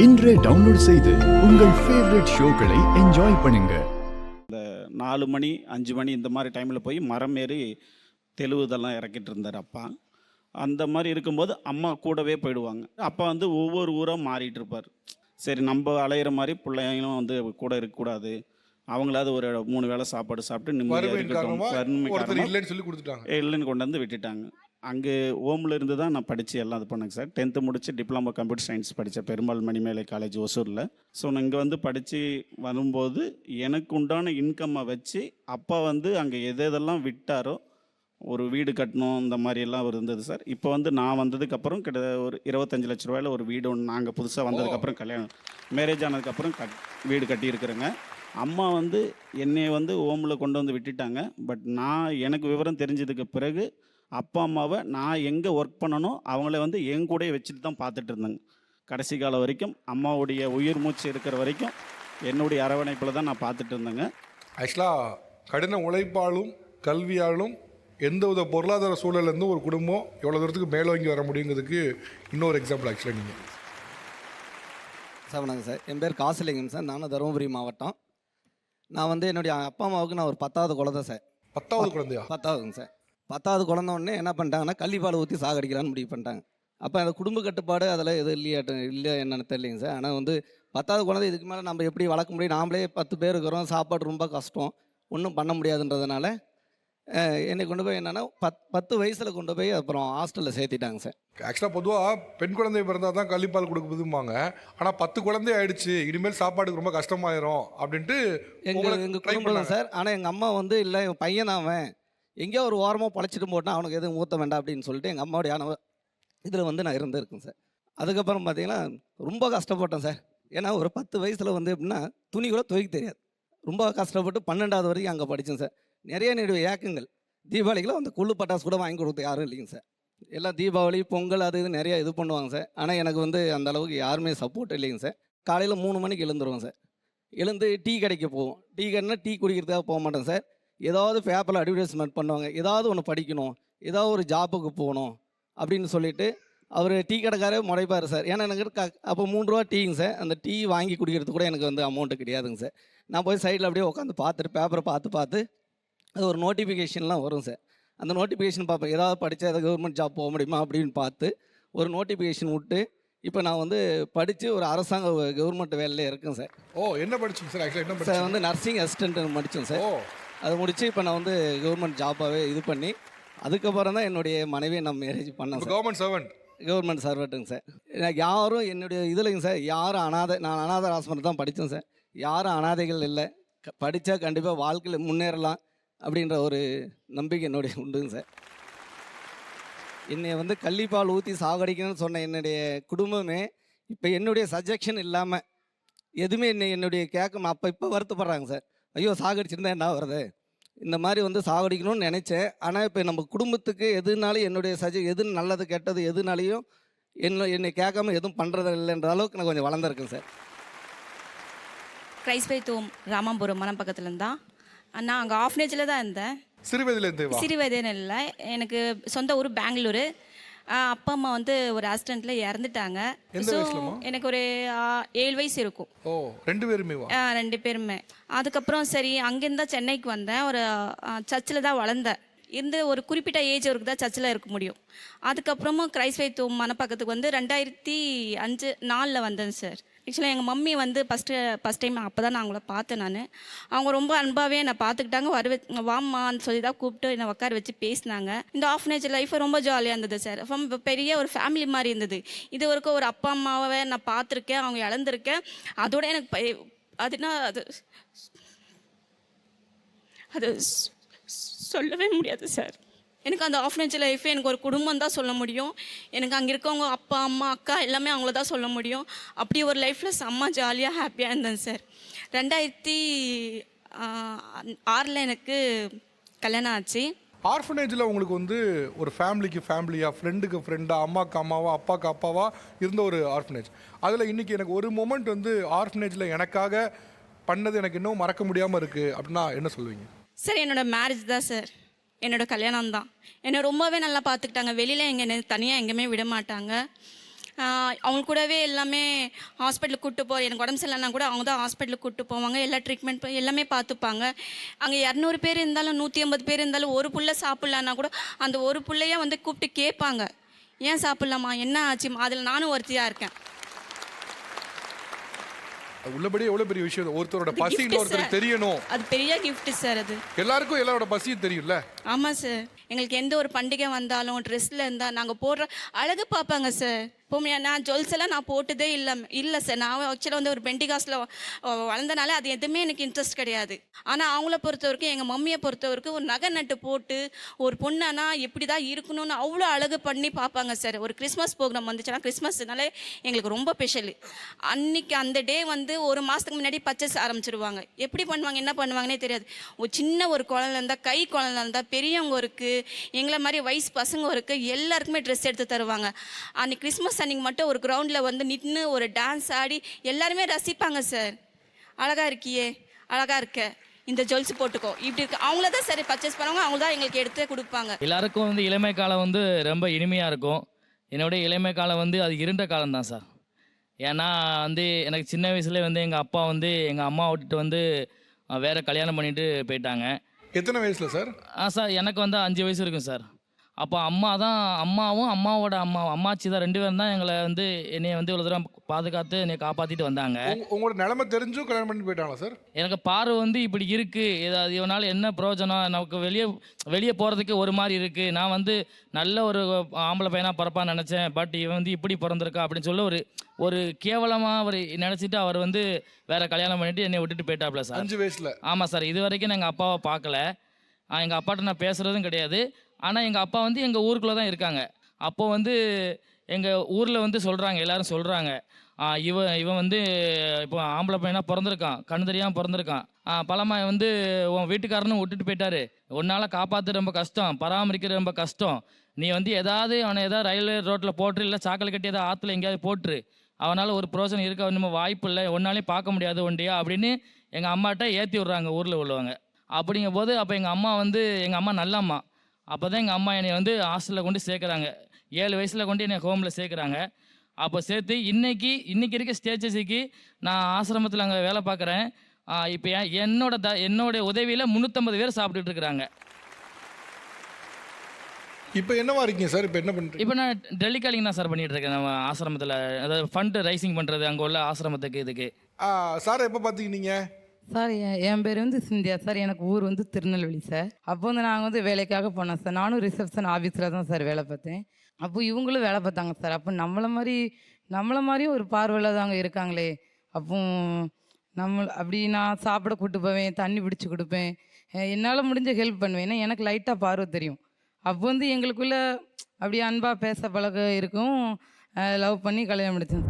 இன்றே டவுன்லோட் செய்து உங்கள் ஃபேவரட் ஷோக்களை என்ஜாய் பண்ணுங்க. இந்த 4 மணி 5 மணி இந்த மாதிரி டைமில் போய் மரம் ஏறி தெளுவுதெல்லாம் இறக்கிட்டு இருந்தார் அப்பா. அந்த மாதிரி இருக்கும்போது அம்மா கூடவே போயிடுவாங்க. அப்பா வந்து ஒவ்வொரு ஊராக மாறிட்டு இருப்பார். சரி, நம்ம அலையிற மாதிரி பிள்ளைங்களும் வந்து கூட இருக்கக்கூடாது, அவங்களாவது ஒரு 3 வேளை சாப்பாடு சாப்பிட்டு நிம்மதியாக இருக்கட்டும். வறுமை காரணமாக இல்லைன்னு கொண்டு வந்து விட்டுட்டாங்க. அங்கே ஓமில் இருந்து தான் நான் படித்து எல்லாம் இது பண்ணேங்க சார். 10th முடித்து டிப்ளமோ கம்ப்யூட்டர் சயின்ஸ் படித்தேன் பெருமாள் மணிமேலை காலேஜ் ஒசூரில். ஸோ நான் இங்கே வந்து படித்து வரும்போது எனக்கு உண்டான இன்கம்மை வச்சு அப்பா வந்து அங்கே எதெல்லாம் விட்டாரோ, ஒரு வீடு கட்டணும் இந்த மாதிரியெல்லாம் அவர் இருந்தது சார். இப்போ வந்து நான் வந்ததுக்கப்புறம் கிட்ட ஒரு 25 லட்ச ரூபாயில் ஒரு வீடு ஒன்று நாங்கள் புதுசாக வந்ததுக்கப்புறம் கல்யாணம் மேரேஜ் ஆனதுக்கப்புறம் வீடு கட்டியிருக்கிறேங்க. அம்மா வந்து என்னை வந்து ஓமில் கொண்டு வந்து விட்டுட்டாங்க. பட் நான் எனக்கு விவரம் தெரிஞ்சதுக்கு பிறகு அப்பா அம்மாவை நான் எங்கே ஒர்க் பண்ணணும் அவங்கள வந்து என் கூடயே வச்சுட்டு தான் பார்த்துட்டு இருந்தேங்க. கடைசி காலம் வரைக்கும் அம்மாவுடைய உயிர் மூச்சு இருக்கிற வரைக்கும் என்னுடைய அரவணைப்பில் தான் நான் பார்த்துட்டு இருந்தேங்க. ஆக்சுவலாக கடின உழைப்பாலும் கல்வியாலும் எந்த வித பொருளாதார சூழலேருந்து ஒரு குடும்பம் எவ்வளோ தூரத்துக்கு மேலோங்கி வர முடியுங்கிறதுக்கு இன்னொரு எக்ஸாம்பிள் ஆக்சுவலாக நீங்கள். சார் வணக்கம் சார், என் பேர் காசிலிங்கம் சார். நானும் தருமபுரி மாவட்டம். நான் வந்து என்னுடைய அப்பா அம்மாவுக்கு நான் ஒரு 10வது குழந்தை சார். 10வது குழந்தையா? 10வதுங்க சார். 10வது குழந்த உடனே என்ன பண்ணிட்டாங்கன்னா கள்ளிப்பால் ஊற்றி சாகடிக்கலான்னு முடிவு பண்ணிட்டாங்க. அப்போ அந்த குடும்ப கட்டுப்பாடு அதில் எதுவும் இல்லை என்னென்னு தெரியலைங்க சார். ஆனால் வந்து 10வது குழந்தை இதுக்கு மேலே நம்ம எப்படி வளர்க்க முடியும், நாமளே 10 பேர் இருக்கிறோம், சாப்பாடு ரொம்ப கஷ்டம், ஒன்றும் பண்ண முடியாதுன்றதுனால என்னை கொண்டு போய் என்னென்னா 10 வயசில் கொண்டு போய் அப்புறம் ஹாஸ்டலில் சேர்த்திட்டாங்க சார். ஆக்சுவலாக பொதுவாக பெண் குழந்தை பிறந்தால் தான் கள்ளிப்பால் கொடுக்குதும்பாங்க. ஆனால் 10 குழந்தை ஆயிடுச்சு, இனிமேல் சாப்பாடுக்கு ரொம்ப கஷ்டமாயிரும் அப்படின்ட்டு எங்கள் குடும்பம் சார். ஆனால் எங்கள் அம்மா வந்து இல்லை, என் பையன் அவன் எங்கேயோ ஒரு ஓரமாக பழச்சிட்டு போட்டால் அவனுக்கு எதுவும் ஊற்ற வேண்டாம் அப்படின்னு சொல்லிட்டு எங்கள் அம்மாவுடைய இதில் வந்து நான் இருந்திருக்கேன் சார். அதுக்கப்புறம் பார்த்தீங்கன்னா ரொம்ப கஷ்டப்பட்டேன் சார். ஏன்னா ஒரு 10 வயசில் வந்து எப்படின்னா துணி கூட துவைக்க தெரியாது. ரொம்ப கஷ்டப்பட்டு 12வது வரைக்கும் அங்கே படித்தேன் சார். நிறைய ஏக்கங்கள். தீபாவளிக்கெலாம் வந்து குள்ளு பட்டாசு கூட வாங்கி கொடுத்து யாரும் இல்லைங்க சார். எல்லாம் தீபாவளி பொங்கல் அது இது நிறையா இது பண்ணுவாங்க சார். ஆனால் எனக்கு வந்து அந்த அளவுக்கு யாருமே சப்போர்ட் இல்லைங்க சார். காலையில் 3 மணிக்கு எழுந்துருவோம் சார். எழுந்து டீ கடைக்கு போவோம். டீ கடைனா டீ குடிக்கிறதுக்காக போக மாட்டேன் சார். ஏதாவது பேப்பரில் அட்வர்டைஸ்மெண்ட் பண்ணுவாங்க, ஏதாவது ஒன்று படிக்கணும், ஏதாவது ஒரு ஜாப்புக்கு போகணும் அப்படின்னு சொல்லிவிட்டு அவர் டீ கடைக்காரே முறைப்பார் சார். ஏன்னா எனக்கு அப்போ 3 ரூபா டீங்க சார். அந்த டீ வாங்கி குடிக்கிறது கூட எனக்கு வந்து அமௌண்ட்டு கிடையாதுங்க சார். நான் போய் சைடில் அப்படியே உட்காந்து பார்த்துட்டு பேப்பரை பார்த்து அது ஒரு நோட்டிஃபிகேஷன்லாம் வரும் சார். அந்த நோட்டிஃபிகேஷன் பார்ப்பேன், ஏதாவது படித்தா ஏதாவது கவர்மெண்ட் ஜாப் போக முடியுமா அப்படின்னு பார்த்து ஒரு நோட்டிஃபிகேஷன் விட்டு இப்போ நான் வந்து படித்து ஒரு அரசாங்க கவர்மெண்ட் வேலையில் இருக்கேன் சார். என்ன படிச்சோம் சார்? ஆக்சுவலாக என்ன சார் வந்து நர்சிங் அசிஸ்டன்ட் முடித்தேன் சார். அதை முடித்து இப்போ நான் வந்து கவர்மெண்ட் ஜாப்பாகவே இது பண்ணி அதுக்கப்புறம் தான் என்னுடைய மனைவியை நான் மேரேஜ் பண்ணேன் சார். Government சர்வெண்ட்டுங்க sir. எனக்கு யாரும் என்னுடைய இதுலைங்க சார், யாரும் நான் அனாதை ஆசிரமத்தில் தான் படித்தேன் சார். யாரும் அனாதைகள் இல்லை. படித்தா கண்டிப்பாக வாழ்க்கையில் முன்னேறலாம் அப்படின்ற ஒரு நம்பிக்கை என்னுடைய உண்டுங்க சார். என்னை வந்து கள்ளிப்பால் ஊற்றி சாகடிக்கணும்னு சொன்ன என்னுடைய குடும்பமே இப்போ என்னுடைய சஜெக்ஷன் இல்லாமல் எதுவுமே என்னுடைய கேட்க இப்போ வருத்தப்படுறாங்க சார். ஐயோ சாகடிச்சிருந்தா என்ன வருது, இந்த மாதிரி வந்து சாகடிக்கணும்னு நினச்சேன். ஆனால் இப்போ நம்ம குடும்பத்துக்கு எதுனாலும் என்னுடைய எது நல்லது கெட்டது எதுனாலையும் என்னை கேட்காம எதுவும் பண்ணுறது இல்லைன்ற அளவுக்கு நான் கொஞ்சம் வளர்ந்துருக்கேன் சார். கிரைஸ்பைத்தோம் ராமாபுரம் மனம் பக்கத்துலேருந்து தான். நான் அங்கே ஆஃப்னேஜில் தான் இருந்தேன். சிறுவயதுன்னு இல்லை, எனக்கு சொந்த ஊர் பெங்களூரு. அப்பா அம்மா வந்து ஒரு ஆக்சிடென்ட்ல இறந்துட்டாங்க. எனக்கு ஒரு 7 வயசு இருக்கும். 2 பேருமே. அதுக்கப்புறம் சரி அங்கேருந்து தான் சென்னைக்கு வந்தேன். ஒரு சர்ச்சில் தான் வளர்ந்தேன். இருந்து ஒரு குறிப்பிட்ட ஏஜ் வரைக்கும் தான் சர்ச்சில் இருக்க முடியும். அதுக்கப்புறமும் கிரைஸ்பைத்தோம் மனப்பக்கத்துக்கு வந்து 2005-4 வந்தேன் சார். ஆக்சுவலாக எங்கள் மம்மி வந்து ஃபஸ்ட் டைம் அப்போ தான் நான் அவங்கள பார்த்தேன். அவங்க ரொம்ப அன்பாகவே என்னை பார்த்துக்கிட்டாங்க. வாம்மான்னு சொல்லி தான் கூப்பிட்டு என்னை உட்கார வச்சு பேசினாங்க. இந்த ஆஃப்னேஜ் லைஃப் ரொம்ப ஜாலியாக இருந்தது சார். ரொம்ப பெரிய ஒரு ஃபேமிலி மாதிரி இருந்தது. இது வரைக்கும் ஒரு அப்பா அம்மாவை நான் பார்த்துருக்கேன், அவங்க இழந்திருக்கேன். அதோட எனக்கு அதுனா அது சொல்லவே முடியாது சார். எனக்கு அந்த ஆஃப்னேஜ் லைஃபே எனக்கு ஒரு குடும்பம் தான் சொல்ல முடியும். எனக்கு அங்கே இருக்கவங்க அப்பா அம்மா அக்கா எல்லாமே அவங்கள தான் சொல்ல முடியும். அப்படி ஒரு லைஃப்பில் செம்ம ஜாலியாக ஹாப்பியாக இருந்தேன் சார். 2006 எனக்கு கல்யாணம் ஆச்சு. ஆர்ஃபனேஜில் உங்களுக்கு வந்து ஒரு ஃபேமிலியாக, ஃப்ரெண்டுக்கு ஃப்ரெண்டாக, அம்மாவுக்கு அம்மாவா, அப்பாவுக்கு அப்பாவா இருந்த ஒரு ஆர்ஃபனேஜ். அதில் இன்றைக்கி எனக்கு ஒரு மொமெண்ட் வந்து ஆர்ஃபனேஜில் எனக்காக பண்ணது எனக்கு இன்னும் மறக்க முடியாமல் இருக்குது அப்படின்னா என்ன சொல்லுவீங்க? சார் என்னோடய மேரேஜ் தான் சார். என்னோடய கல்யாணம் தான். என்னை ரொம்பவே நல்லா பார்த்துக்கிட்டாங்க. வெளியில் என்னை தனியாக எங்கேயுமே விட மாட்டாங்க. அவங்க கூடவே எல்லாமே ஹாஸ்பிட்டலுக்கு கூப்பிட்டு போகிற எனக்கு உடம்பு சரியில்லைனா கூட அவங்க தான் ஹாஸ்பிட்டலுக்கு கூப்பிட்டு போவாங்க, எல்லா ட்ரீட்மெண்ட் எல்லாமே பார்த்துப்பாங்க. அங்கே 200 பேர் இருந்தாலும் 150 பேர் இருந்தாலும் ஒரு புள்ள சாப்பிட்லன்னா கூட அந்த ஒரு புள்ளைய வந்து கூப்பிட்டு கேட்பாங்க, ஏன் சாப்பிட்லாமா, என்ன ஆச்சுமா. அதில் நானும் ஒருத்தியாக இருக்கேன். உள்ளபடி எவ்வளவு பெரிய விஷயம். ஒருத்தரோட பசி இன்னொருத்தருக்கு தெரியணும், அது பெரிய கிஃப்ட் சார். அது எல்லாருக்கும் எல்லாரோட பசியும் தெரியும்ல. ஆமாம் சார். எங்களுக்கு எந்த ஒரு பண்டிகை வந்தாலும் ட்ரெஸ்ஸில் இருந்தால் நாங்கள் போடுற அழகு பார்ப்பாங்க சார். நான் ஜுவல்ஸ் எல்லாம் நான் போட்டதே இல்லை சார். நான் ஆக்சுவலாக வந்து ஒரு பெண்டிகாஸில் வளர்ந்தனால அது எதுவுமே எனக்கு இன்ட்ரெஸ்ட் கிடையாது. ஆனால் அவங்கள பொறுத்த வரைக்கும், எங்கள் மம்மியை பொறுத்த வரைக்கும் ஒரு நகை நட்டு போட்டு ஒரு பொண்ணானா எப்படி தான் இருக்கணும்னு அவ்வளோ அழகு பண்ணி பார்ப்பாங்க சார். ஒரு கிறிஸ்மஸ் ப்ரோக்ராம் வந்துச்சுன்னா, கிறிஸ்மஸ்னாலே எங்களுக்கு ரொம்ப ஸ்பெஷல். அன்னைக்கு அந்த டே வந்து ஒரு மாதத்துக்கு முன்னாடி பர்ச்சேஸ் ஆரம்பிச்சிடுவாங்க. எப்படி பண்ணுவாங்க, என்ன பண்ணுவாங்கன்னே தெரியாது. ஒரு சின்ன ஒரு குழந்தை இருந்தால், கை குழந்தை இருந்தால், பெரியவங்க இருக்குது, எங்களை மாதிரி வயசு பசங்க இருக்குது, எல்லாருக்குமே ட்ரெஸ் எடுத்து தருவாங்க. அன்றைக்கி கிறிஸ்மஸ் அன்றைக்கி மட்டும் ஒரு கிரவுண்டில் வந்து நின்று ஒரு டான்ஸ் ஆடி எல்லாருமே ரசிப்பாங்க சார். அழகாக இருக்கியே, அழகாக இருக்க, இந்த ஜுவல்ஸ் போட்டுக்கோ, இப்படி இருக்கு. அவங்கள தான் சரி பர்ச்சேஸ் பண்ணுவாங்க, அவங்க தான் எங்களுக்கு எடுத்து கொடுப்பாங்க. எல்லாருக்கும் வந்து இளமை காலம் வந்து ரொம்ப இனிமையாக இருக்கும். என்னுடைய இளமை காலம் வந்து அது இருண்ட காலம் தான் சார். ஏன்னா வந்து எனக்கு சின்ன வயசுலேயே வந்து எங்கள் அப்பா வந்து எங்கள் அம்மா விட்டுட்டு வந்து வேறு கல்யாணம் பண்ணிட்டு போயிட்டாங்க. எத்தனை வயசுல சார்? சார் எனக்கு வந்து 5 வயசு இருக்கும் சார். அப்போ அம்மாவும் அம்மாவோட அம்மாச்சி தான் 2 பேரும் தான் எங்களை வந்து என்னைய வந்து இவ்வளோ தூரம் பாதுகாத்து என்னை காப்பாற்றிட்டு வந்தாங்க. உங்களோட நிலைமை தெரிஞ்சும் கல்யாணம் பண்ணிட்டு போயிட்டாங்களா சார்? எனக்கு பார்வை வந்து இப்படி இருக்குது, ஏதாவது இவனால் என்ன பிரயோஜனம், நமக்கு வெளியே போகிறதுக்கு ஒரு மாதிரி இருக்குது, நான் வந்து நல்ல ஒரு ஆம்பளை பையனாக பிறப்பான்னு நினச்சேன், பட் இவன் வந்து இப்படி பிறந்திருக்கா அப்படின்னு சொல்லி ஒரு கேவலமாக அவர் நினச்சிட்டு அவர் வந்து வேறு கல்யாணம் பண்ணிவிட்டு என்னை விட்டுட்டு போயிட்டாப்ல சார் 5 வயசில். ஆமாம் சார். இது வரைக்கும் நான் எங்கள் அப்பாவை பார்க்கல, எங்கள் அப்பாட்ட நான் பேசுகிறதும் கிடையாது. ஆனால் எங்கள் அப்பா வந்து எங்கள் ஊருக்குள்ளே தான் இருக்காங்க. அப்போது வந்து எங்கள் ஊரில் வந்து சொல்கிறாங்க, எல்லோரும் சொல்கிறாங்க, இவன் வந்து இப்போ ஆம்பளை பையனாக பிறந்திருக்கான், கண்ணு தெரியாமல் பிறந்திருக்கான், பழமா வந்து உன் வீட்டுக்காரனும் விட்டுட்டு போயிட்டாரு, உன்னால் காப்பாற்ற ரொம்ப கஷ்டம், பராமரிக்கிறது ரொம்ப கஷ்டம், நீ வந்து அவனை ரயில் ரோட்டில் போட்டுரு, இல்லை சாக்கலை கட்டி ஏதாவது ஆற்றுல எங்கேயாவது போட்டுரு, அவனால் ஒரு பிரோஜனம் இருக்க நம்ம வாய்ப்பு இல்லை, ஒன்னாலையும் பார்க்க முடியாது ஒண்டியா அப்படின்னு எங்கள் அம்மாட்ட ஏற்றி விட்றாங்க ஊரில் உள்ளவங்க. அப்படிங்கும் போது அப்போ எங்கள் அம்மா நல்ல அம்மா. அப்போ தான் எங்கள் அம்மா என்னை வந்து ஹாஸ்டலில் கொண்டு சேர்க்குறாங்க. 7 வயசில் கொண்டு என்னை ஹோமில் சேர்க்குறாங்க. அப்போ சேர்த்து இன்னைக்கு இருக்க ஸ்டேஜஸுக்கு நான் ஆசிரமத்தில் அங்கே வேலை பார்க்குறேன். இப்போ என்னோட உதவியில் 350 பேர் சாப்பிட்டுட்டு இருக்கிறாங்க. இப்போ என்னவா இருக்கீங்க சார்? இப்போ என்ன பண்ணுறீங்க? இப்போ நான் டெலிகாலிங் தான் சார் பண்ணிகிட்டு இருக்கேன். நம்ம ஆசிரமத்தில் அதாவது ஃபண்டு ரைசிங் பண்ணுறது அங்கே உள்ள ஆசிரமத்துக்கு. இதுக்கு சார் எப்போ பார்த்தீங்க? சார் என் பேர் வந்து சிந்தியா சார். எனக்கு ஊர் வந்து திருநெல்வேலி சார். அப்போ வந்து நாங்கள் வந்து வேலைக்காக போனோம் சார். நானும் ரிசப்ஷன் ஆஃபீஸில் தான் சார் வேலை பார்த்தேன். அப்போ இவங்களும் வேலை பார்த்தாங்க சார். அப்போ நம்மளை மாதிரியும் ஒரு பார்வையில் தாங்க இருக்காங்களே. அப்போ அப்படி நான் சாப்பிட கூப்பிட்டு போவேன், தண்ணி பிடிச்சி கொடுப்பேன், என்னால் முடிஞ்ச ஹெல்ப் பண்ணுவேன். ஏன்னா எனக்கு லைட்டாக பார்வை தெரியும். அப்போ வந்து எங்களுக்குள்ளே அப்படி அன்பாக பேச பழக இருக்கும். லவ் பண்ணி கல்யாணம் முடித்தேன்.